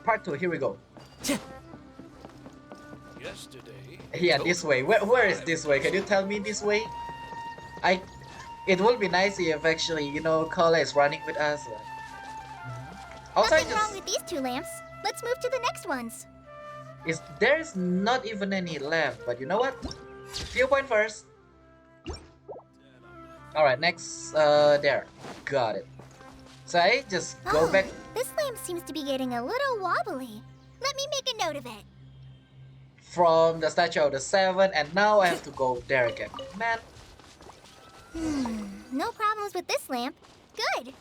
Part 2, here we go. Yesterday. Yeah, this way. Where is this way? Can you tell me this way? I. It would be nice if actually, Collei is running with us. Also, Nothing wrong with these two lamps. Let's move to the next ones. There's not even any left, but you know what? Viewpoint first. Alright, next, there. Got it. So I just go back. This lamp seems to be getting a little wobbly. Let me make a note of it. From the statue of the 7, and now I have to go there again. Man. No problems with this lamp. Good.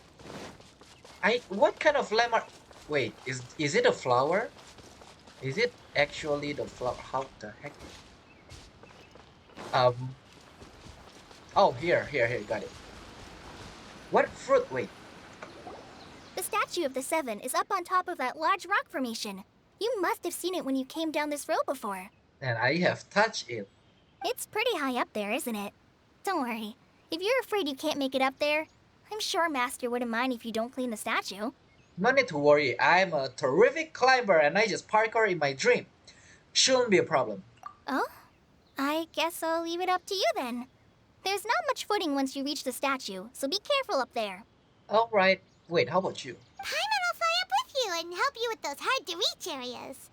What kind of lamp are... Wait, is it a flower? Is it actually the flower? How the heck? Oh, here, got it. What fruit? Wait. The statue of the 7 is up on top of that large rock formation. You must have seen it when you came down this road before. And I have touched it. It's pretty high up there, isn't it? Don't worry. If you're afraid you can't make it up there, I'm sure Master wouldn't mind if you don't clean the statue. No need to worry, I'm a terrific climber and I just parkour in my dream. Shouldn't be a problem. Oh? I guess I'll leave it up to you then. There's not much footing once you reach the statue, so be careful up there. Alright, wait, how about you? Paimon will fly up with you and help you with those hard-to-reach areas.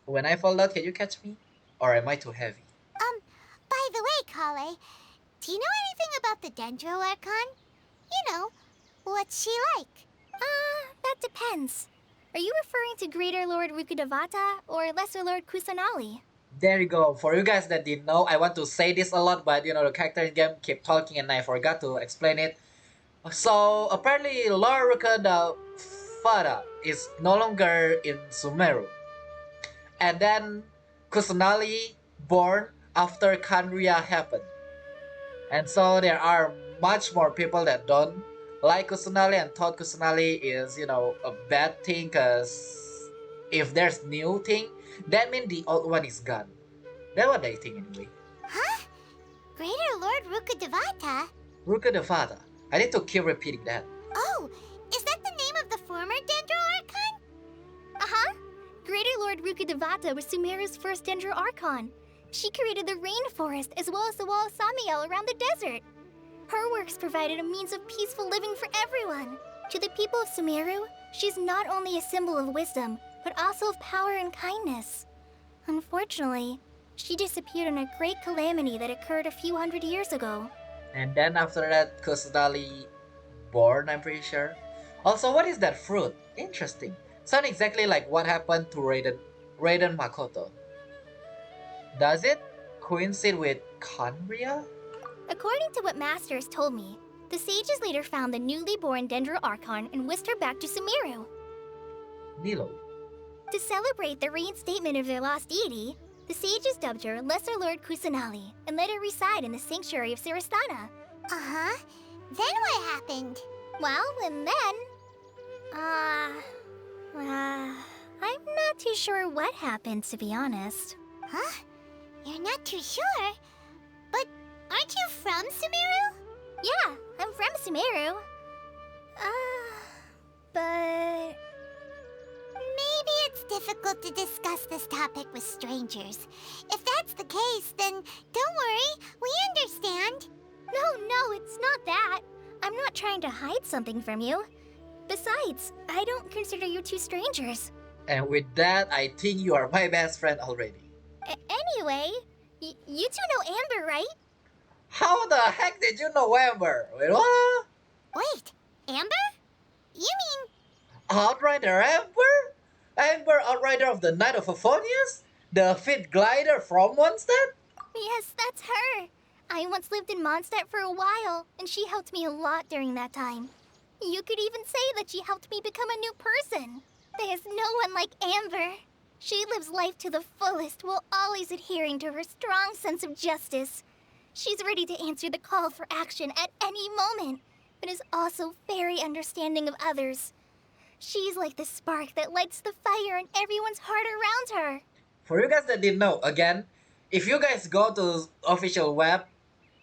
When I fall down, can you catch me? Or am I too heavy? By the way, Collei, do you know anything about the Dendro Archon? You know, what's she like? That depends. Are you referring to Greater Lord Rukkhadevata or Lesser Lord Kusanali? There you go. For you guys that didn't know, I want to say this a lot, but the character in game kept talking and I forgot to explain it. So apparently Lord Rukkhadevata is no longer in Sumeru. And then Kusanali born after Kanria happened. And so there are much more people that don't like Kusanali and thought Kusanali is, a bad thing, because if there's new thing, that means the old one is gone. That's what they think anyway. Huh? Greater Lord Rukkhadevata? Rukkhadevata. I need to keep repeating that. Oh, is that the name of the former Dendro Archon? Uh-huh. Greater Lord Rukkhadevata was Sumeru's first Dendro Archon. She created the rainforest as well as the wall of Samiel around the desert. Her works provided a means of peaceful living for everyone. To the people of Sumeru, she's not only a symbol of wisdom, but also of power and kindness. Unfortunately, she disappeared in a great calamity that occurred a few hundred years ago. And then after that, Kusanali born, I'm pretty sure. Also, what is that fruit? Interesting. Sounds exactly like what happened to Raiden Makoto. Does it coincide with Kanria? According to what Master has told me, the sages later found the newly born Dendro Archon and whisked her back to Sumeru. Nilo. To celebrate the reinstatement of their lost deity, the sages dubbed her Lesser Lord Kusanali and let her reside in the sanctuary of Siristana. Uh-huh. Then what happened? Well, and then... I'm not too sure what happened, to be honest. Huh? You're not too sure? But aren't you from Sumeru? Yeah, I'm from Sumeru. But... Maybe it's difficult to discuss this topic with strangers. If that's the case, then don't worry, we understand. No, it's not that. I'm not trying to hide something from you. Besides, I don't consider you two strangers. And with that, I think you are my best friend already. Anyway, you two know Amber, right? How the heck did you know Amber? Wait, what? Wait, Amber? You mean... Outrider Amber? Amber, Outrider of the Knight of Euphonius? The fit glider from Mondstadt? Yes, that's her. I once lived in Mondstadt for a while, and she helped me a lot during that time. You could even say that she helped me become a new person. There's no one like Amber. She lives life to the fullest while always adhering to her strong sense of justice. She's ready to answer the call for action at any moment, but is also very understanding of others. She's like the spark that lights the fire in everyone's heart around her. For you guys that didn't know, again, if you guys go to official web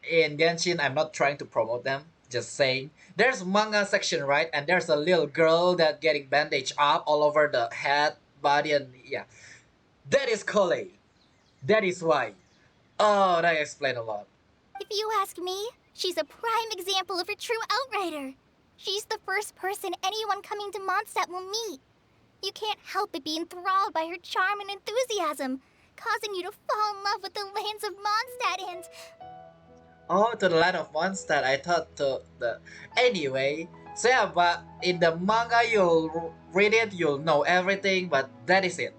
in Genshin, I'm not trying to promote them, just saying. There's manga section, right? And there's a little girl that getting bandaged up all over the head body, and yeah, that is Collei. That is why. Oh, that explains a lot. If you ask me, she's a prime example of a true outrider. She's the first person anyone coming to Mondstadt will meet. You can't help but be enthralled by her charm and enthusiasm, causing you to fall in love with the lands of Mondstadt and... Oh, to the land of Mondstadt. I thought to the. Anyway, so yeah, but in the manga, you'll read it, you'll know everything, but that is it.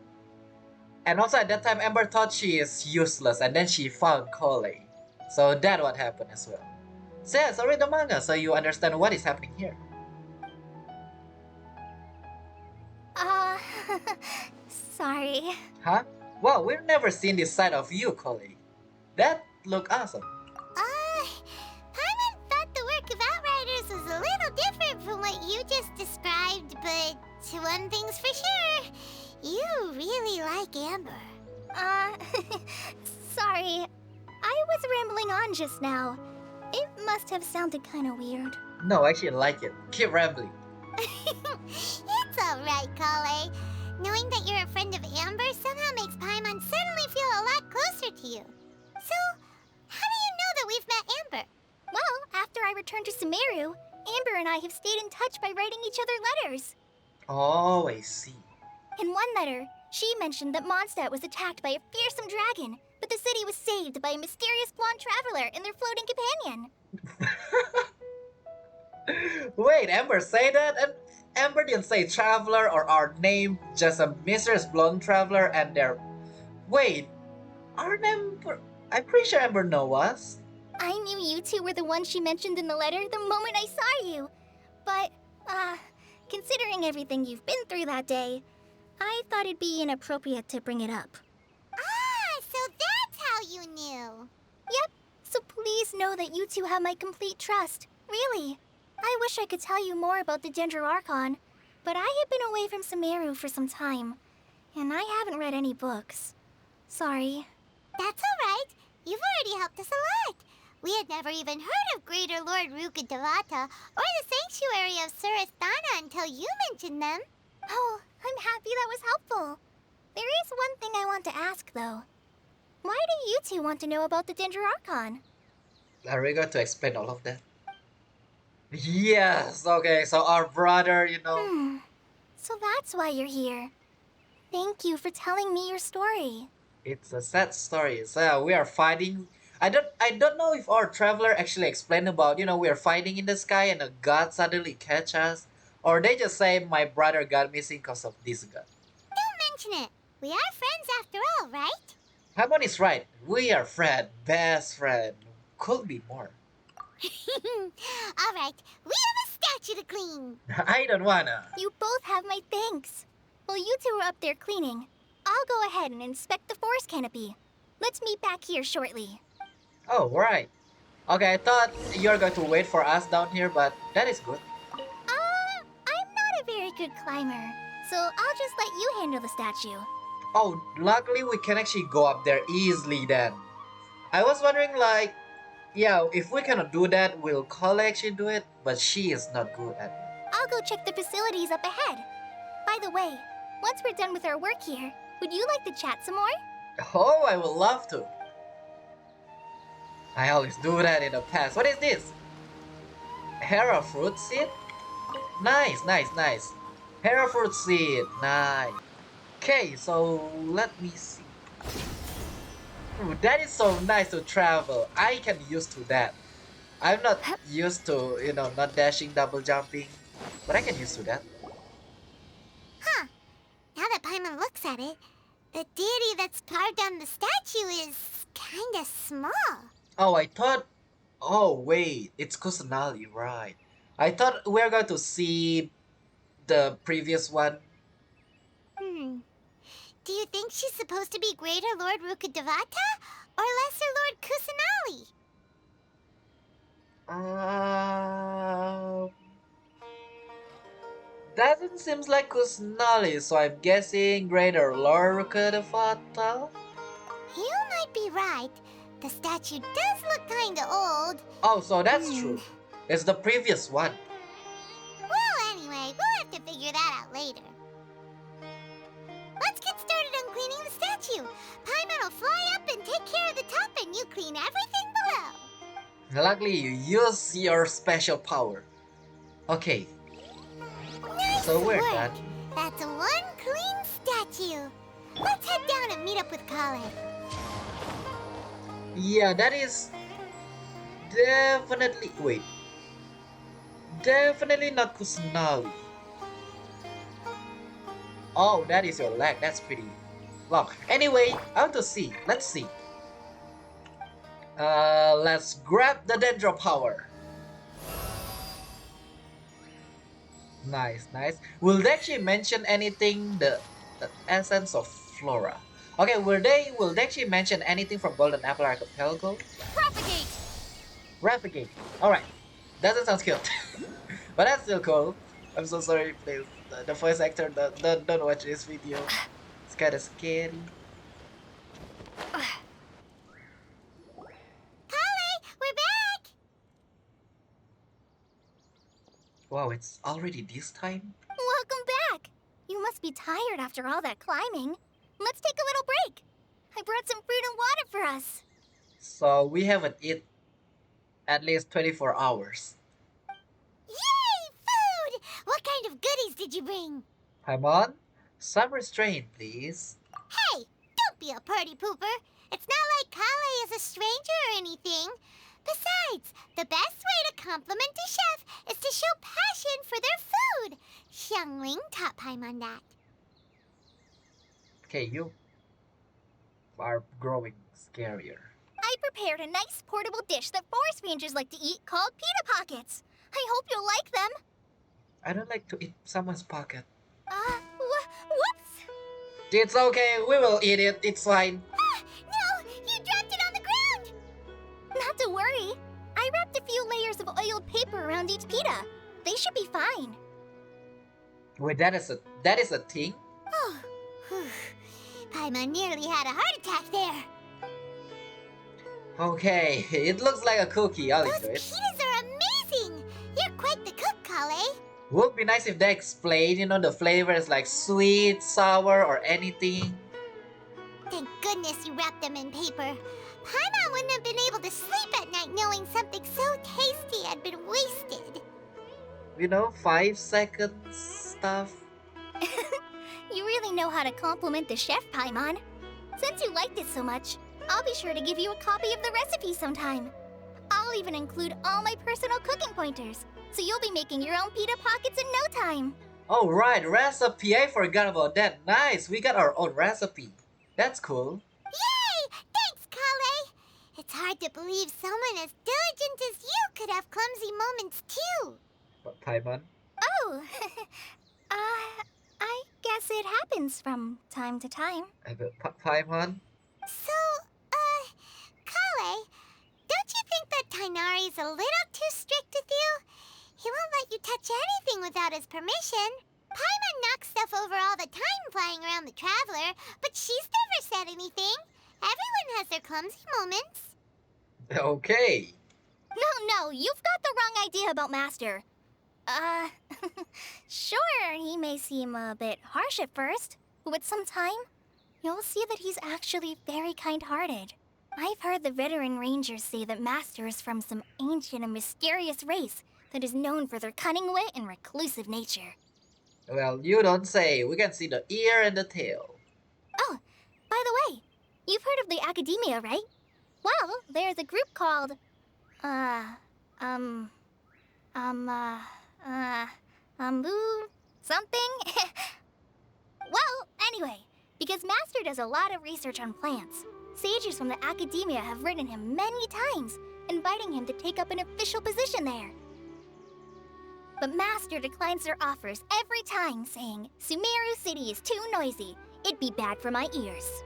And also at that time, Amber thought she is useless, and then she found Collei. So that what happened as well. So yeah, so read the manga so you understand what is happening here. Uh... sorry. Huh? Wow, we've never seen this side of you, Collei. That look awesome. Paimon thought the work of Outriders was a little different from what you just described, but one thing's for sure. You really like Amber. Sorry. I was rambling on just now. It must have sounded kinda weird. No, I actually like it. Keep rambling. It's alright, Collei. Knowing that you're a friend of Amber somehow makes Paimon suddenly feel a lot closer to you. So, how do you know that we've met Amber? Well, after I returned to Sumeru, Amber and I have stayed in touch by writing each other letters. Oh, I see. In one letter, she mentioned that Mondstadt was attacked by a fearsome dragon, but the city was saved by a mysterious blonde traveler and their floating companion. Wait, Amber say that? And Amber didn't say traveler or our name, just a mysterious blonde traveler and their... Wait, aren't Amber... I'm pretty sure Amber know us. I knew you two were the ones she mentioned in the letter the moment I saw you. But, considering everything you've been through that day, I thought it'd be inappropriate to bring it up. Ah, so that's how you knew. Yep, so please know that you two have my complete trust. Really. I wish I could tell you more about the Dendroarchon, but I have been away from Sumeru for some time, and I haven't read any books. Sorry. That's alright. You've already helped us a lot. We had never even heard of Greater Lord Rukkhadevata or the Sanctuary of Surasthana until you mentioned them. Oh, I'm happy that was helpful. There is one thing I want to ask, though. Why do you two want to know about the Dendroarchon? Are we going to explain all of that? Yes, okay, so our brother, you know... So that's why you're here. Thank you for telling me your story. It's a sad story. So yeah, we are fighting... I don't know if our traveler actually explained about, you know, we are fighting in the sky and a god suddenly catch us. Or they just say my brother got missing because of this god. Don't mention it. We are friends after all, right? Hamon is right. We are friend, best friend. Could be more. Alright, we have a statue to clean. I don't wanna. You both have my thanks. While you two are up there cleaning, I'll go ahead and inspect the forest canopy. Let's meet back here shortly. Oh, right. Okay, I thought you're going to wait for us down here, but that is good. I'm not a very good climber, so I'll just let you handle the statue. Oh, luckily we can actually go up there easily then. I was wondering like, yeah, if we cannot do that, will Collei actually do it? But she is not good at it. I'll go check the facilities up ahead. By the way, once we're done with our work here, would you like to chat some more? Oh, I would love to. I always do that in the past. What is this? Hera fruit seed? Nice, nice, nice. Hera fruit seed, nice. Okay, so let me see. Ooh, that is so nice to travel. I can use to that. I'm not used to, you know, not dashing, double jumping, but I can use to that. Huh. Now that Paimon looks at it, the deity that's carved on the statue is kinda small. Oh, I thought... Oh, wait. It's Kusanali, right. I thought we were going to see the previous one. Do you think she's supposed to be Greater Lord Rukkhadevata or Lesser Lord Kusanali? Doesn't seem like Kusanali, so I'm guessing Greater Lord Rukkhadevata? You might be right. The statue does look kinda old. Oh, so that's true. It's the previous one. Well, anyway, we'll have to figure that out later. I'll fly up and take care of the top and you clean everything below. Luckily, you use your special power. Okay, Nice so we're work. done. That's one clean statue. Let's head down and meet up with Collei. Yeah, that is definitely. Wait. Definitely not Kusunawi. Oh, that is your leg. That's pretty long. Anyway, I want to see. Let's see. Let's grab the Dendro power. Nice, nice. Will they actually mention anything? The essence of flora. Okay, will they actually mention anything from Golden Apple Archipelago? Propagate! Replicate. Alright. Doesn't sound cute. But that's still cool. I'm so sorry, please. The voice actor, don't watch this video. It's kinda scary. Collei, we're back. Wow, it's already this time? Welcome back! You must be tired after all that climbing. Let's take a little break. I brought some fruit and water for us. So we haven't eaten at least 24 hours. Yay, food! What kind of goodies did you bring? Paimon, some restraint, please. Hey, don't be a party pooper. It's not like Collei is a stranger or anything. Besides, the best way to compliment a chef is to show passion for their food. Xiangling taught Paimon that. Okay, you are growing scarier. I prepared a nice portable dish that forest rangers like to eat called pita pockets. I hope you'll like them. I don't like to eat someone's pocket. Whoops! It's okay, we will eat it, it's fine. Ah, no, you dropped it on the ground. Not to worry. I wrapped a few layers of oiled paper around each pita. They should be fine. Wait, that is a thing? Oh, whew. Paimon nearly had a heart attack there. Okay, it looks like a cookie, I'll Those enjoy it. pitas are amazing. You're quite the cook, Collei. Would be nice if they explain, the flavors like sweet, sour, or anything. Thank goodness you wrapped them in paper. Paimon wouldn't have been able to sleep at night knowing something so tasty had been wasted. 5 seconds stuff. You really know how to compliment the chef, Paimon. Since you liked it so much, I'll be sure to give you a copy of the recipe sometime. I'll even include all my personal cooking pointers, so you'll be making your own pita pockets in no time. Oh right, recipe, I forgot about that. Nice, we got our own recipe. That's cool. Yay! Thanks, Collei. It's hard to believe someone as diligent as you could have clumsy moments too. But Paimon? Oh, I guess it happens from time to time. Paimon? So, Collei, don't you think that Tainari's a little too strict with you? He won't let you touch anything without his permission. Paimon knocks stuff over all the time flying around the Traveler, but she's never said anything. Everyone has their clumsy moments. Okay. No, you've got the wrong idea about Master. Sure, he may seem a bit harsh at first, but with some time, you'll see that he's actually very kind-hearted. I've heard the veteran rangers say that Master is from some ancient and mysterious race that is known for their cunning wit and reclusive nature. Well, you don't say. We can see the ear and the tail. Oh, by the way, you've heard of the Academia, right? Well, there's a group called, something? Well, anyway, because Master does a lot of research on plants, sages from the Academia have written him many times, inviting him to take up an official position there. But Master declines their offers every time, saying, Sumeru City is too noisy. It'd be bad for my ears.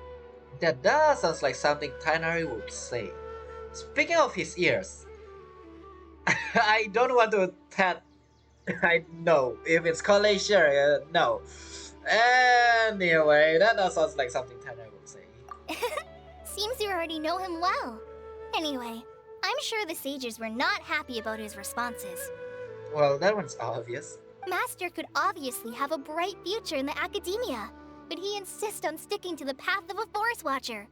That does sound like something Tainari would say. Speaking of his ears, I don't want to I know if it's Collei, sure, no. Anyway, that does sound like something Tainari would say. Seems you already know him well. Anyway, I'm sure the sages were not happy about his responses. Well, that one's obvious. Master could obviously have a bright future in the Academia, but he insists on sticking to the path of a Forest Watcher.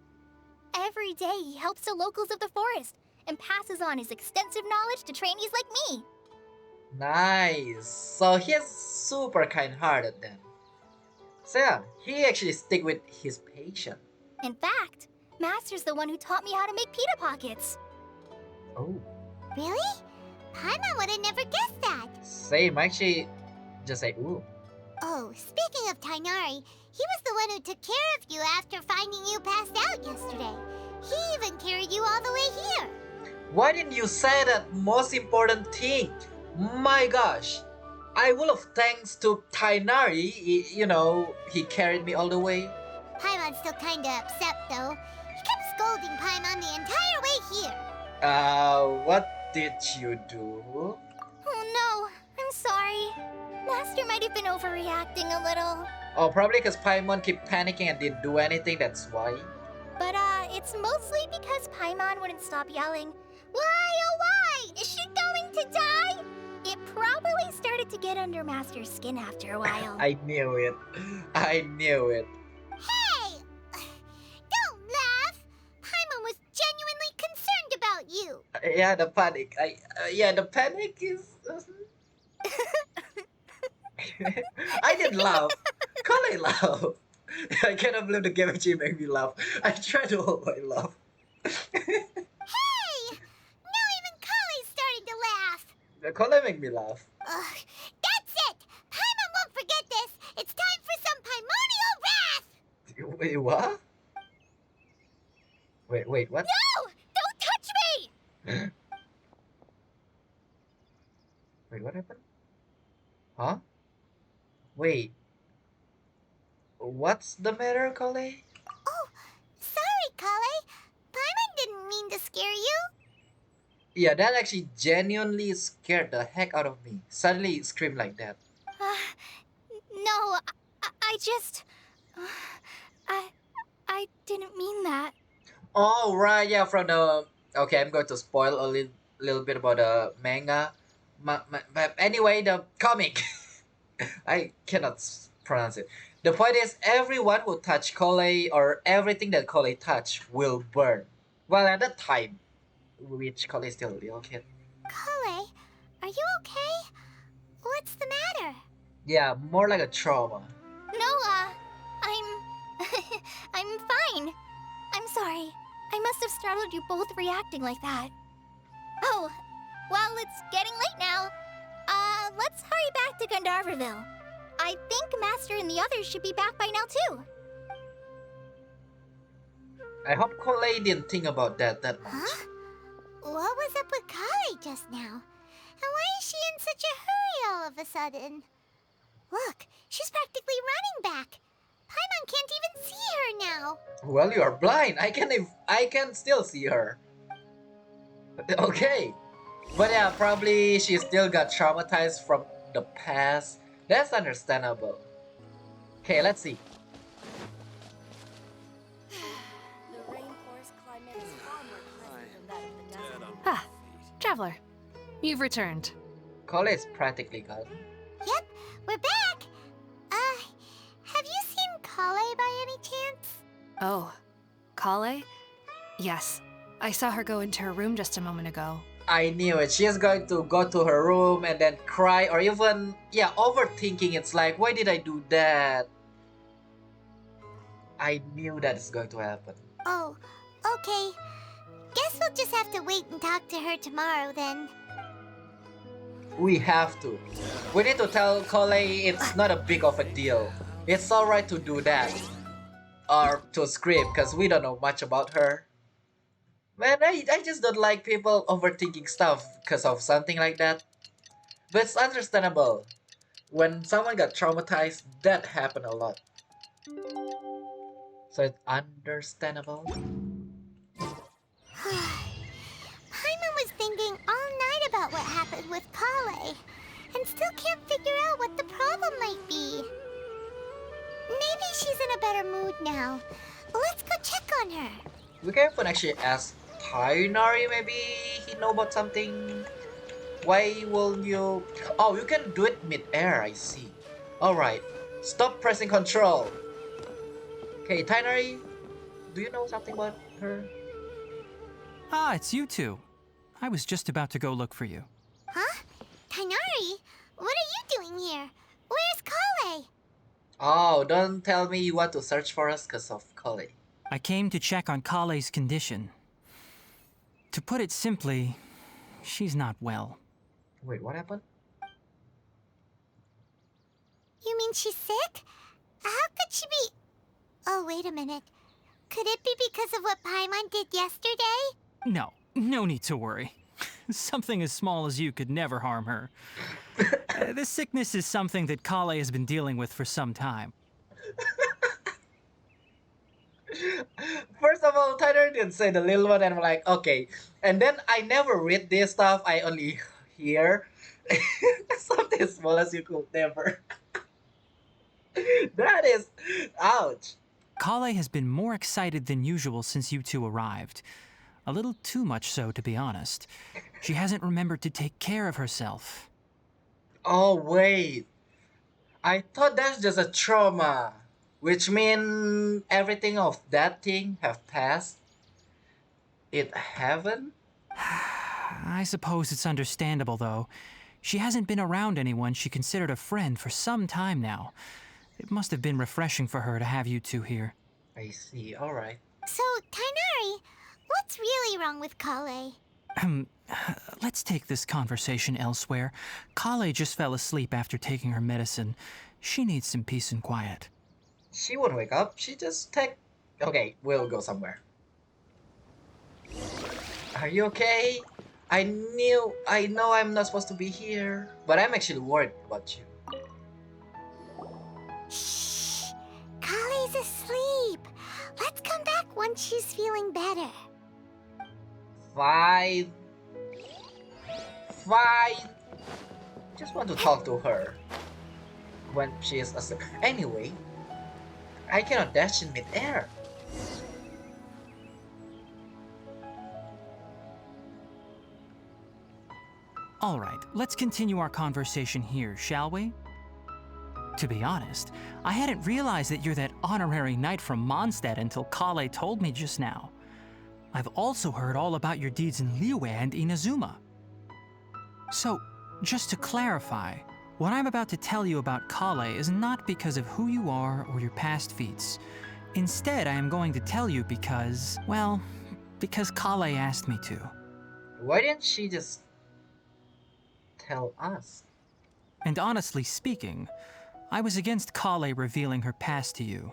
Every day he helps the locals of the forest and passes on his extensive knowledge to trainees like me. Nice. So he's super kind-hearted then. So yeah, he actually stick with his patient. In fact, Master's the one who taught me how to make pita pockets. Oh, Really? Paimon would have never guessed that. same. Actually, just say ooh. Oh, speaking of Tainari, he was the one who took care of you after finding you passed out yesterday. He even carried you all the way here. Why didn't you say that most important thing? My gosh, I will have thanks to Tainari. He carried me all the way. Paimon's still kinda upset though. He kept scolding Paimon the entire way here. What did you do? Oh no, I'm sorry. Master might have been overreacting a little. Oh, probably because Paimon keep panicking and didn't do anything, that's why. But it's mostly because Paimon wouldn't stop yelling, "Why, oh why? Is she going to die?" It probably started to get under Master's skin after a while. I knew it. I knew it. Hey! Don't laugh! Paimon was genuinely concerned about you. Yeah, the panic. The panic is. I didn't laugh. Collei laugh. I cannot believe the game actually made me laugh. I tried to hold my laugh. Hey! Now even Collei started to laugh. Collei make me laugh. Ugh, that's it! Paimon won't forget this! It's time for some primordial wrath! Wait, what? Wait, what? No! Don't touch me! Wait, what happened? Huh? Wait. What's the matter, Collei? Oh, sorry, Collei. Paimon didn't mean to scare you. Yeah, that actually genuinely scared the heck out of me. Suddenly it screamed like that. No, I just... I didn't mean that. Oh, right, yeah, from the... Okay, I'm going to spoil a little bit about the manga. But anyway, the comic. I cannot pronounce it. The point is, everyone who touch Collei or everything that Collei touch will burn. Well, at that time, which Collei is still a little kid. Collei, are you okay? What's the matter? Yeah, more like a trauma. No, I'm... I'm fine. I'm sorry. I must have startled you both reacting like that. Oh, well, it's getting late now. Let's hurry back to Gandharvaville. I think Master and the others should be back by now, too. I hope Collei didn't think about that much. Huh? What was up with Collei just now? And why is she in such a hurry all of a sudden? Look, she's practically running back. Paimon can't even see her now. Well, you are blind. I can still see her. Okay. But yeah, probably she still got traumatized from the past. That's understandable. Okay, let's see. The rainforest climate is far more pleasant than that of the desert. Ah, traveler. You've returned. Collei is practically gone. Yep, we're back. Have you seen Collei by any chance? Oh, Collei? Yes. I saw her go into her room just a moment ago. I knew it. She is going to go to her room and then cry or even, overthinking. It's like, why did I do that? I knew that is going to happen. Oh, okay. Guess we'll just have to wait and talk to her tomorrow then. We have to. We need to tell Collei it's not a big of a deal. It's alright to do that. Or to scream, because we don't know much about her. Man, I just don't like people overthinking stuff because of something like that. But it's understandable. When someone got traumatized, that happened a lot. So it's understandable. Paimon was thinking all night about what happened with Collei, and still can't figure out what the problem might be. Maybe she's in a better mood now. Let's go check on her. We can even actually ask Tainari, maybe he know about something. Why will you... Oh, you can do it mid-air, I see. Alright, stop pressing control. Okay, Tainari, Do you know something about her? Ah, it's you two. I was just about to go look for you. Huh? Tainari, what are you doing here? Where's Collei? Oh, don't tell me you want to search for us because of Collei. I came to check on Collei's condition. To put it simply, she's not well. Wait, what happened? You mean she's sick? How could she be... Oh, wait a minute. Could it be because of what Paimon did yesterday? No need to worry. Something as small as you could never harm her. This sickness is something that Collei has been dealing with for some time. First of all, Tyler didn't say the little one, and I'm like, okay. And then I never read this stuff, I only hear something as small as you could never. That is, ouch. Collei has been more excited than usual since you two arrived. A little too much so, to be honest. She hasn't remembered to take care of herself. Oh, wait. I thought that's just a trauma, which mean everything of that thing have passed. It haven't? I suppose it's understandable, though. She hasn't been around anyone she considered a friend for some time now. It must have been refreshing for her to have you two here. I see, alright. So, Tainari, what's really wrong with Collei? Let's take this conversation elsewhere. Collei just fell asleep after taking her medicine. She needs some peace and quiet. She won't wake up, she just take... Okay, we'll go somewhere. Are you okay? I know I'm not supposed to be here, but I'm actually worried about you. Shh! Collei's asleep. Let's come back once she's feeling better. Fine. Fine. Just want to talk to her when she is asleep. Anyway, I cannot dash in mid-air. All right, let's continue our conversation here, shall we? To be honest, I hadn't realized that you're that honorary knight from Mondstadt until Collei told me just now. I've also heard all about your deeds in Liyue and Inazuma. So, just to clarify, what I'm about to tell you about Collei is not because of who you are or your past feats. Instead, I am going to tell you because, well, because Collei asked me to. Why didn't she just tell us? And honestly speaking, I was against Collei revealing her past to you.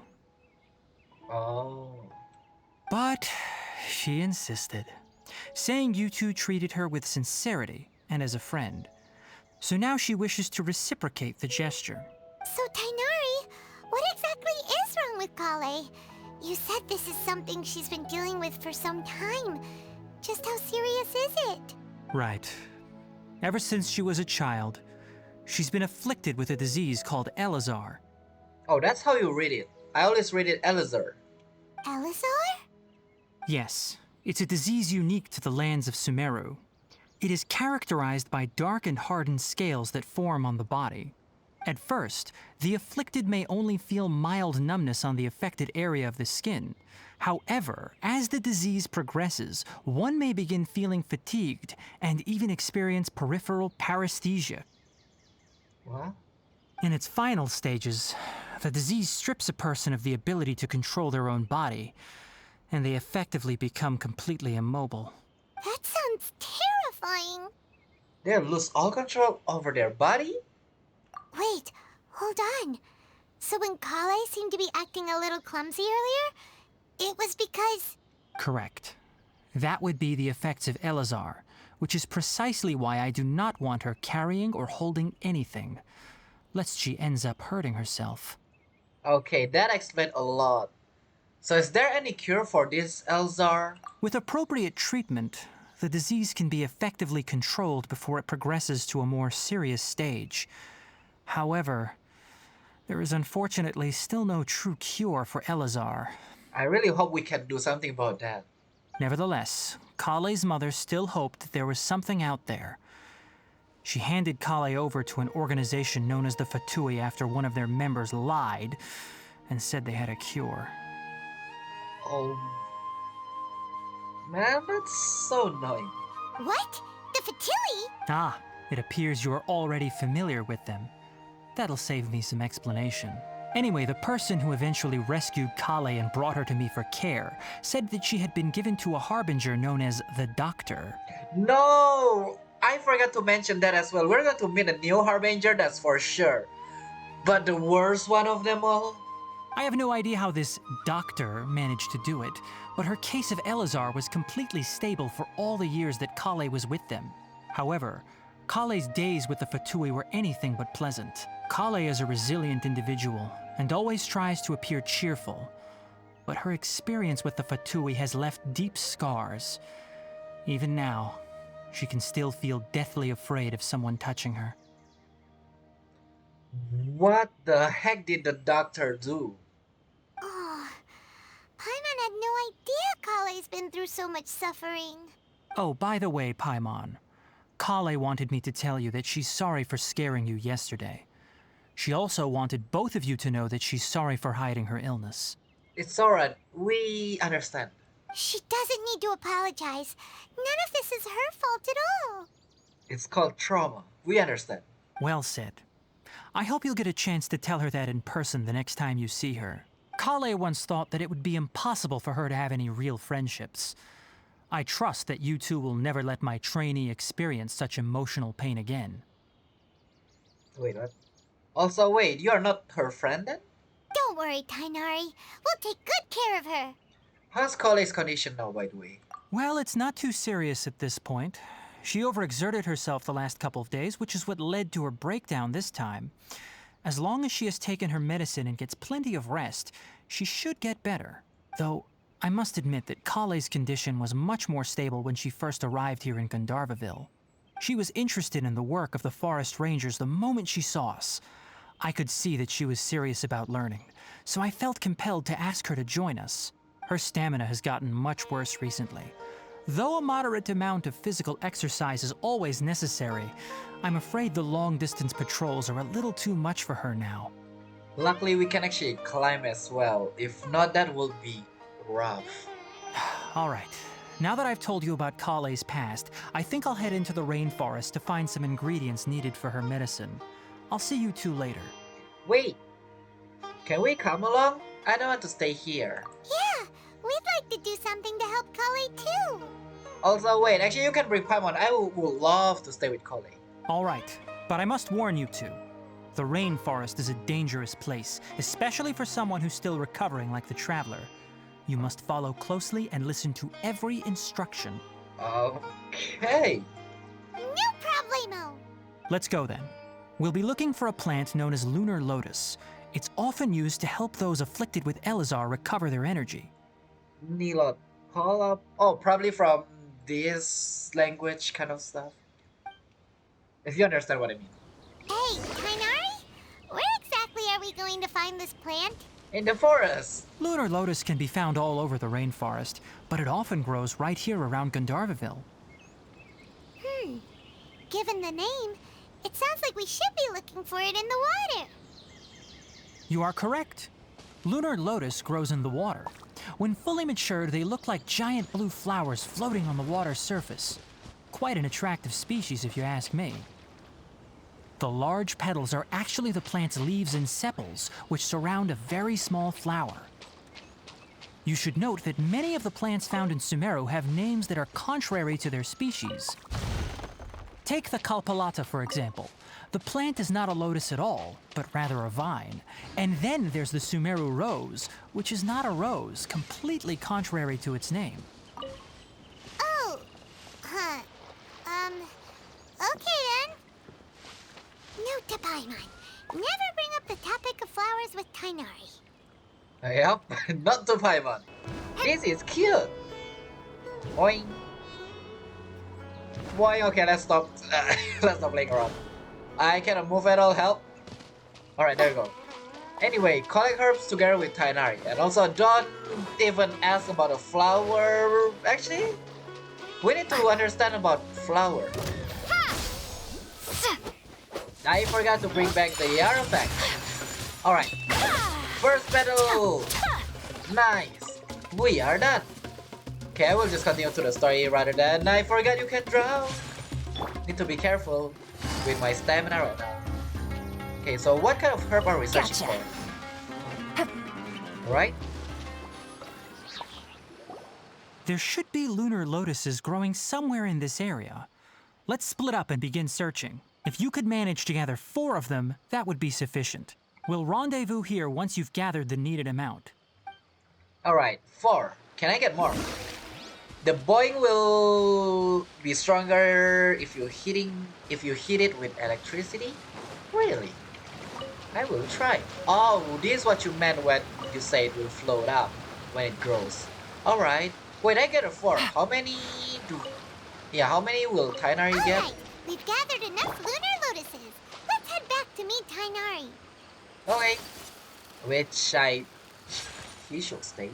Oh. But she insisted, saying you two treated her with sincerity and as a friend. So now she wishes to reciprocate the gesture. So, Tainari, what exactly is wrong with Collei? You said this is something she's been dealing with for some time. Just how serious is it? Right. Ever since she was a child, she's been afflicted with a disease called Elazar. Oh, that's how you read it. I always read it Elazar. Elazar? Yes, it's a disease unique to the lands of Sumeru. It is characterized by dark and hardened scales that form on the body. At first, the afflicted may only feel mild numbness on the affected area of the skin. However, as the disease progresses, one may begin feeling fatigued and even experience peripheral paresthesia. What? In its final stages, the disease strips a person of the ability to control their own body, and they effectively become completely immobile. That sounds terrifying. They lose all control over their body? Wait, hold on. So when Collei seemed to be acting a little clumsy earlier, it was because... Correct. That would be the effects of Elazar, which is precisely why I do not want her carrying or holding anything, lest she ends up hurting herself. Okay, that explains a lot. So is there any cure for this, Elzar? With appropriate treatment, the disease can be effectively controlled before it progresses to a more serious stage. However, there is unfortunately still no true cure for Elazar. I really hope we can do something about that. Nevertheless, Collei's mother still hoped that there was something out there. She handed Collei over to an organization known as the Fatui after one of their members lied and said they had a cure. Oh, man, that's so annoying. What? The Fatui? Ah, it appears you're already familiar with them. That'll save me some explanation. Anyway, the person who eventually rescued Collei and brought her to me for care said that she had been given to a harbinger known as the Doctor. No! I forgot to mention that as well. We're going to meet a new Harbinger, that's for sure. But the worst one of them all? I have no idea how this doctor managed to do it, but her case of Elazar was completely stable for all the years that Collei was with them. However, Collei's days with the Fatui were anything but pleasant. Collei is a resilient individual and always tries to appear cheerful, but her experience with the Fatui has left deep scars. Even now, she can still feel deathly afraid of someone touching her. What the heck did the doctor do? Oh, Paimon had no idea Collei's been through so much suffering. Oh, by the way, Paimon, Collei wanted me to tell you that she's sorry for scaring you yesterday. She also wanted both of you to know that she's sorry for hiding her illness. It's alright, we understand. She doesn't need to apologize. None of this is her fault at all. It's called trauma. We understand. Well said. I hope you'll get a chance to tell her that in person the next time you see her. Collei once thought that it would be impossible for her to have any real friendships. I trust that you two will never let my trainee experience such emotional pain again. Wait, what? Also, wait, you are not her friend then? Don't worry, Tainari. We'll take good care of her. How's Collei's condition now, by the way? Well, it's not too serious at this point. She overexerted herself the last couple of days, which is what led to her breakdown this time. As long as she has taken her medicine and gets plenty of rest, she should get better. Though, I must admit that Collei's condition was much more stable when she first arrived here in Gandharvaville. She was interested in the work of the forest rangers the moment she saw us. I could see that she was serious about learning, so I felt compelled to ask her to join us. Her stamina has gotten much worse recently. Though a moderate amount of physical exercise is always necessary, I'm afraid the long-distance patrols are a little too much for her now. Luckily, we can actually climb as well. If not, that will be rough. All right. Now that I've told you about Collei's past, I think I'll head into the rainforest to find some ingredients needed for her medicine. I'll see you two later. Wait, can we come along? I don't want to stay here. Yeah, we'd like to do something to help Collei too. Also, wait, actually you can bring Paimon. I would love to stay with Collei. All right, but I must warn you two. The rainforest is a dangerous place, especially for someone who's still recovering like the Traveler. You must follow closely and listen to every instruction. Okay. No problemo. Let's go then. We'll be looking for a plant known as lunar lotus. It's often used to help those afflicted with Elazar recover their energy. Nilot, call up. Oh, probably from this language kind of stuff. If you understand what I mean. Hey, Tainari? Where exactly are we going to find this plant? In the forest. Lunar lotus can be found all over the rainforest, but it often grows right here around Gandharvaville. Given the name, it sounds like we should be looking for it in the water. You are correct. Lunar lotus grows in the water. When fully matured, they look like giant blue flowers floating on the water's surface. Quite an attractive species, if you ask me. The large petals are actually the plant's leaves and sepals, which surround a very small flower. You should note that many of the plants found in Sumeru have names that are contrary to their species. Take the Kalpalata, for example. The plant is not a lotus at all, but rather a vine. And then there's the Sumeru rose, which is not a rose, completely contrary to its name. Oh, huh. Okay then. Note to Paimon. Never bring up the topic of flowers with Tainari. Yep, not to Paimon. This is cute. Boing. Boing, okay, let's stop. Let's stop playing around. I cannot move at all, help. Alright, there you go. Anyway, collect herbs together with Tainari. And also, don't even ask about a flower. Actually, we need to understand about flower. I forgot to bring back the artifact. Alright. First battle. Nice. We are done. Okay, I will just continue to the story rather than I forgot you can drown. Need to be careful with my stamina right now. Okay, so what kind of herb are we searching Gotcha. for? Alright. There should be lunar lotuses growing somewhere in this area. Let's split up and begin searching. If you could manage to gather 4 of them, that would be sufficient. We'll rendezvous here once you've gathered the needed amount. Alright, 4. Can I get more? The boing will be stronger if you hit it with electricity? Really? I will try. Oh, this is what you meant when you say it will float up when it grows. Alright. Wait, I get a 4. How many will Tainari get? Alright, we've gathered enough lunar lotuses. Let's head back to meet Tainari. Okay. He should stay.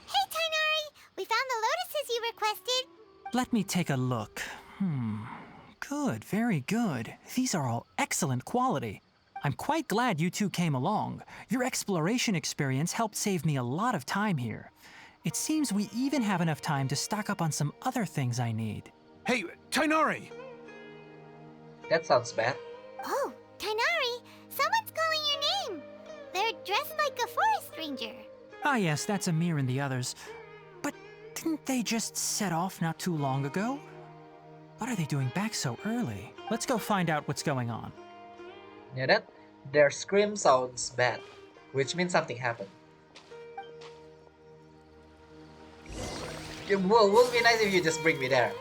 Hey, Tainari! We found the lotuses you requested. Let me take a look. Good, very good. These are all excellent quality. I'm quite glad you two came along. Your exploration experience helped save me a lot of time here. It seems we even have enough time to stock up on some other things I need. Hey, Tainari! That sounds bad. Oh, Tainari! Someone's calling your name. They're dressed like a forest ranger. Ah yes, that's Amir and the others. But didn't they just set off not too long ago? What are they doing back so early? Let's go find out what's going on. Yeah, their scream sounds bad, which means something happened. It would be nice if you just bring me there.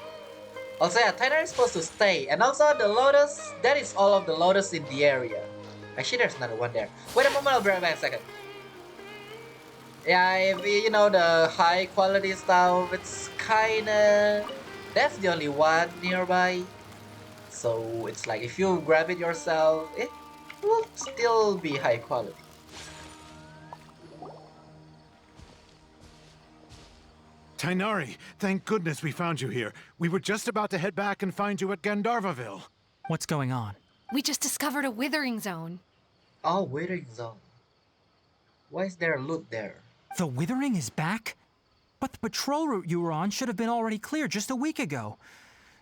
Also, yeah, Tainari is supposed to stay, and also the lotus, that is all of the lotus in the area. Actually, there's another one there. Wait a moment, I'll be right back in a second. Yeah, if you know the high quality stuff, it's kinda... That's the only one nearby. So it's like if you grab it yourself, it will still be high quality. Tainari, thank goodness we found you here. We were just about to head back and find you at Gandharvaville. What's going on? We just discovered a withering zone. Oh, waiting zone. Why is there loot there? The Withering is back? But the patrol route you were on should have been already clear just a week ago.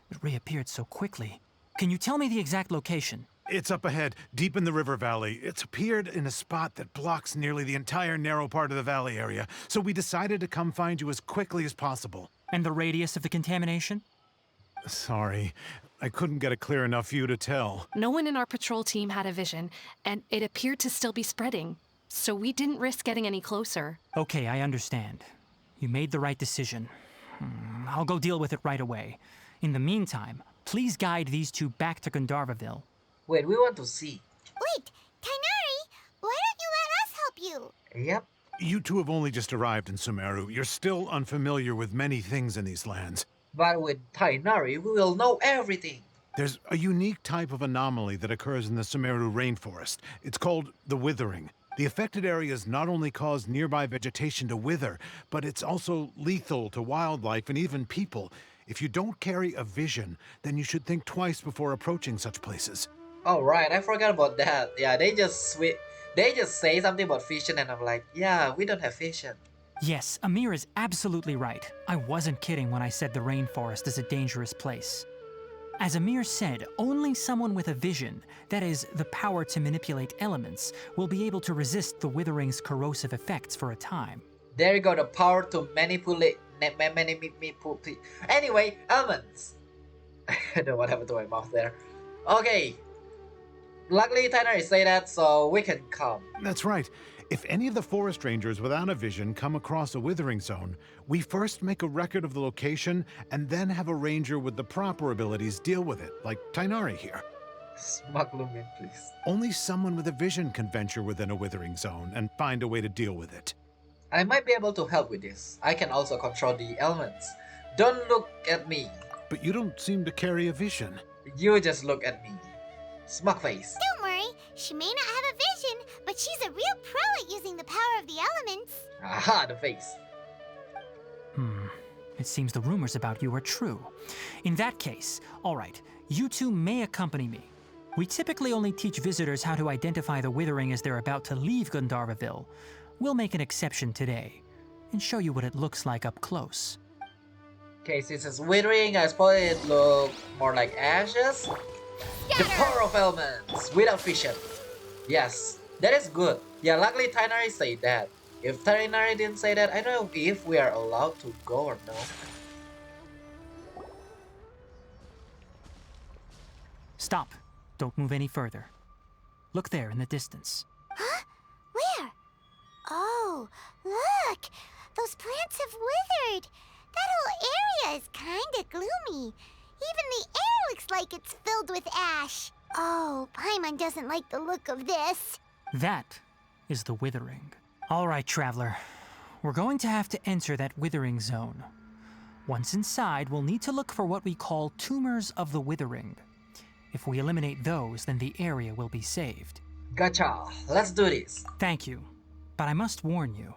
It reappeared so quickly. Can you tell me the exact location? It's up ahead, deep in the river valley. It's appeared in a spot that blocks nearly the entire narrow part of the valley area, so we decided to come find you as quickly as possible. And the radius of the contamination? Sorry, I couldn't get a clear enough view to tell. No one in our patrol team had a vision, and it appeared to still be spreading. So we didn't risk getting any closer. Okay, I understand. You made the right decision. I'll go deal with it right away. In the meantime, please guide these two back to Gandharvaville. Wait, we want to see. Wait, Tainari! Why don't you let us help you? Yep. You two have only just arrived in Sumeru. You're still unfamiliar with many things in these lands. But with Tainari, we will know everything. There's a unique type of anomaly that occurs in the Sumeru rainforest. It's called the withering. The affected areas not only cause nearby vegetation to wither, but it's also lethal to wildlife and even people. If you don't carry a vision, then you should think twice before approaching such places. Oh right, I forgot about that. Yeah, they just say something about vision and I'm like, yeah, we don't have vision. Yes, Amir is absolutely right. I wasn't kidding when I said the rainforest is a dangerous place. As Amir said, only someone with a vision, that is, the power to manipulate elements, will be able to resist the withering's corrosive effects for a time. There you go, the power to manipulate. Anyway, elements. I don't know what happened to my mouth there. Okay. Luckily, Tainari say that, so we can come. That's right. If any of the forest rangers without a vision come across a withering zone, we first make a record of the location and then have a ranger with the proper abilities deal with it, like Tainari here. Smuggle me, please. Only someone with a vision can venture within a withering zone and find a way to deal with it. I might be able to help with this. I can also control the elements. Don't look at me. But you don't seem to carry a vision. You just look at me. Smug face. Don't worry, she may not have a vision, but she's a real pro at using the power of the elements. Aha, the face. It seems the rumors about you are true. In that case, all right, you two may accompany me. We typically only teach visitors how to identify the withering as they're about to leave Gandharvaville. We'll make an exception today. and show you what it looks like up close. Okay, since it's withering, I suppose it look more like ashes. The power of elements without vision. Yes, that is good. Yeah, luckily Tainari said that. If Tainari didn't say that, I don't know if we are allowed to go or no. Stop. Don't move any further. Look there in the distance. Huh? Where? Oh, look! Those plants have withered! That whole area is kinda gloomy. Even the air looks like it's filled with ash. Oh, Paimon doesn't like the look of this. That is the withering. All right, traveler. We're going to have to enter that withering zone. Once inside, we'll need to look for what we call tumors of the withering. If we eliminate those, then the area will be saved. Gotcha. Let's do this. Thank you. But I must warn you,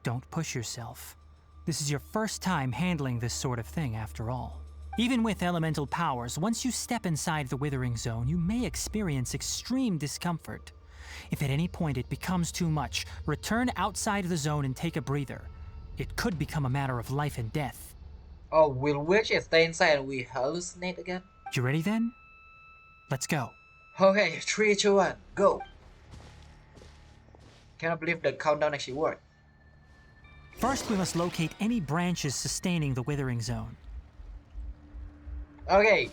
don't push yourself. This is your first time handling this sort of thing after all. Even with elemental powers, once you step inside the withering zone, you may experience extreme discomfort. If at any point it becomes too much, return outside the zone and take a breather. It could become a matter of life and death. Oh, will we actually stay inside and we hallucinate again? You ready then? Let's go. Okay, 3, 2, 1, go! Cannot believe the countdown actually worked. First, we must locate any branches sustaining the withering zone. Okay,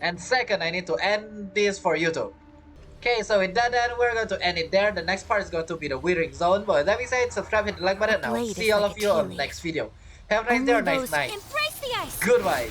and second, I need to end this for YouTube. Okay, so with that, then we're going to end it there. The next part is going to be the withering zone. But that being said, subscribe, hit the like button. I'll see all of you on the next video. Have a nice day or nice night. Embrace the ice. Goodbye.